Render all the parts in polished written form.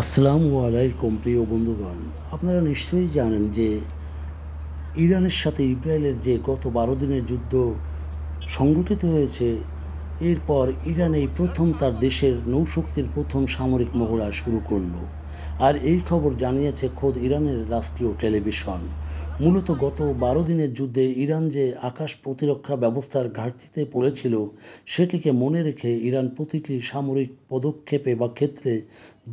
আসসালামু আলাইকুম প্রিয় বন্ধুগণ। আপনারা নিশ্চয়ই জানেন যে ইরানের সাথে ইসরায়েলের যে গত ১২ দিনের যুদ্ধ সংগঠিত হয়েছে, এরপর ইরান এই প্রথম তার দেশের নৌশক্তির প্রথম সামরিক মহড়া শুরু করল। আর এই খবর জানিয়েছে খোদ ইরানের রাষ্ট্রীয় টেলিভিশন। মূলত গত ১২ দিনের যুদ্ধে ইরান যে আকাশ প্রতিরক্ষা ব্যবস্থার ঘাটতিতে পড়েছিল, সেটিকে মনে রেখে ইরান প্রতিটি সামরিক পদক্ষেপে বা ক্ষেত্রে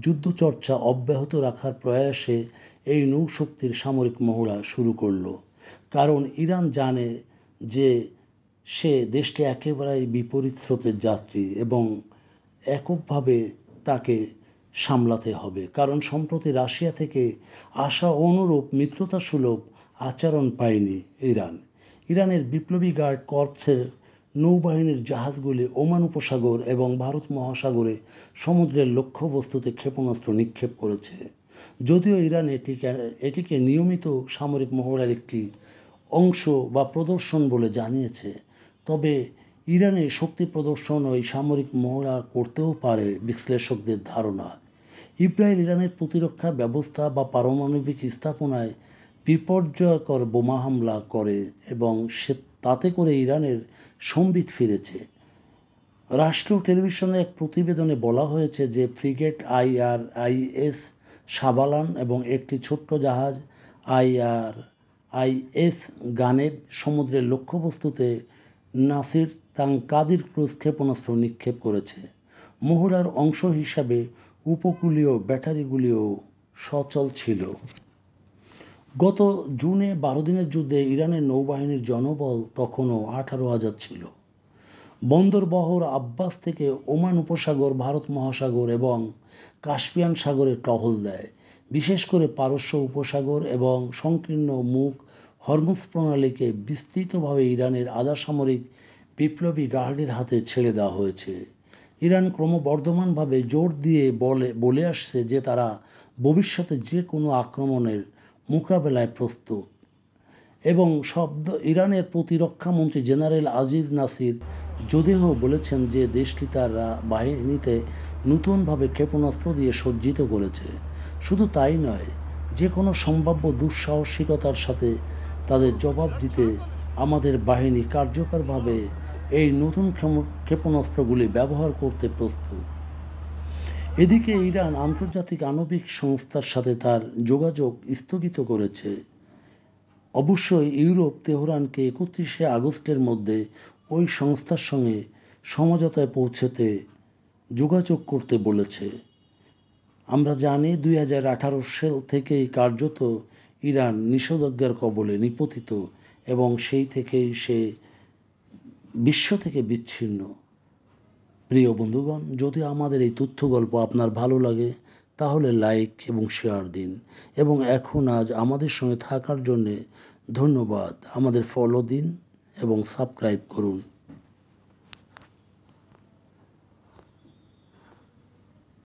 যুদ্ধচর্চা অব্যাহত রাখার প্রয়াসে এই নৌশক্তির সামরিক মহড়া শুরু করল। কারণ ইরান জানে যে সে দেশটি একেবারেই বিপরীত স্রোতের যাত্রী এবং এককভাবে তাকে সামলাতে হবে। কারণ সম্প্রতি রাশিয়া থেকে আসা অনুরূপ মিত্রতাসুলভ আচরণ পায়নি ইরান। ইরানের বিপ্লবী গার্ড কর্পসের নৌবাহিনীর জাহাজগুলি ওমান উপসাগর এবং ভারত মহাসাগরে সমুদ্রের লক্ষ্যবস্তুতে ক্ষেপণাস্ত্র নিক্ষেপ করেছে। যদিও ইরান এটিকে নিয়মিত সামরিক মহড়ার একটি অংশ বা প্রদর্শন বলে জানিয়েছে, তবে ইরানে শক্তি প্রদর্শন ওই সামরিক মহড়া করতেও পারে বিশ্লেষকদের ধারণা। ইসরায়েল ইরানের প্রতিরক্ষা ব্যবস্থা বা পারমাণবিক স্থাপনায় বিপর্যয়কর বোমা হামলা করে এবং তাতে করে ইরানের সম্বিত ফিরেছে। রাষ্ট্রীয় টেলিভিশনের এক প্রতিবেদনে বলা হয়েছে যে ফ্রিগেট IRIS সাবালান এবং একটি ছোট্ট জাহাজ IRIS গানেব সমুদ্রের লক্ষ্যবস্তুতে নাসির তাংকাদির ক্রুজ ক্ষেপণাস্ত্র নিক্ষেপ করেছে। মহড়ার অংশ হিসাবে উপকূলীয় ব্যাটারিগুলিও সচল ছিল। গত জুনে ১২ দিনের যুদ্ধে ইরানের নৌবাহিনীর জনবল তখনও ১৮,০০০ ছিল। বন্দরবহর আব্বাস থেকে ওমান উপসাগর, ভারত মহাসাগর এবং কাস্পিয়ান সাগরে টহল দেয়। বিশেষ করে পারস্য উপসাগর এবং সংকীর্ণ মুখ হরমুজ প্রণালীকে বিস্তৃতভাবে ইরানের আধা সামরিক বিপ্লবী গার্ডের হাতে ছেড়ে দেওয়া হয়েছে। ইরান ক্রমবর্ধমানভাবে জোর দিয়ে বলে আসছে যে তারা ভবিষ্যতে যে কোনো আক্রমণের মোকাবেলায় প্রস্তুত। এবং ইরানের প্রতিরক্ষা মন্ত্রী জেনারেল আজিজ নাসির জোদেহ বলেছেন যে দেশটি তার বাহিনীতে নতুনভাবে ক্ষেপণাস্ত্র দিয়ে সজ্জিত করেছে। শুধু তাই নয়, যে কোনো সম্ভাব্য দুঃসাহসিকতার সাথে তাদের জবাব দিতে আমাদের বাহিনী কার্যকরভাবে এই নতুন ক্ষেপণাস্ত্রগুলি ব্যবহার করতে প্রস্তুত। এদিকে ইরান আন্তর্জাতিক আণবিক সংস্থার সাথে তার যোগাযোগ স্থগিত করেছে। অবশ্যই ইউরোপ তেহরানকে ৩১শে আগস্টের মধ্যে ওই সংস্থার সঙ্গে সমঝোতায় পৌঁছতে যোগাযোগ করতে বলেছে। আমরা জানি ২০১৮ সাল থেকেই কার্যত ইরান নিষেধাজ্ঞার কবলে নিপতিত এবং সেই থেকেই সে বিশ্ব থেকে বিচ্ছিন্ন। প্রিয় বন্ধুগণ, যদি আমাদের এই তথ্য গল্প আপনার ভালো লাগে তাহলে লাইক এবং শেয়ার দিন এবং আজ আমাদের সঙ্গে থাকার জন্যে ধন্যবাদ। আমাদের ফলো দিন এবং সাবস্ক্রাইব করুন।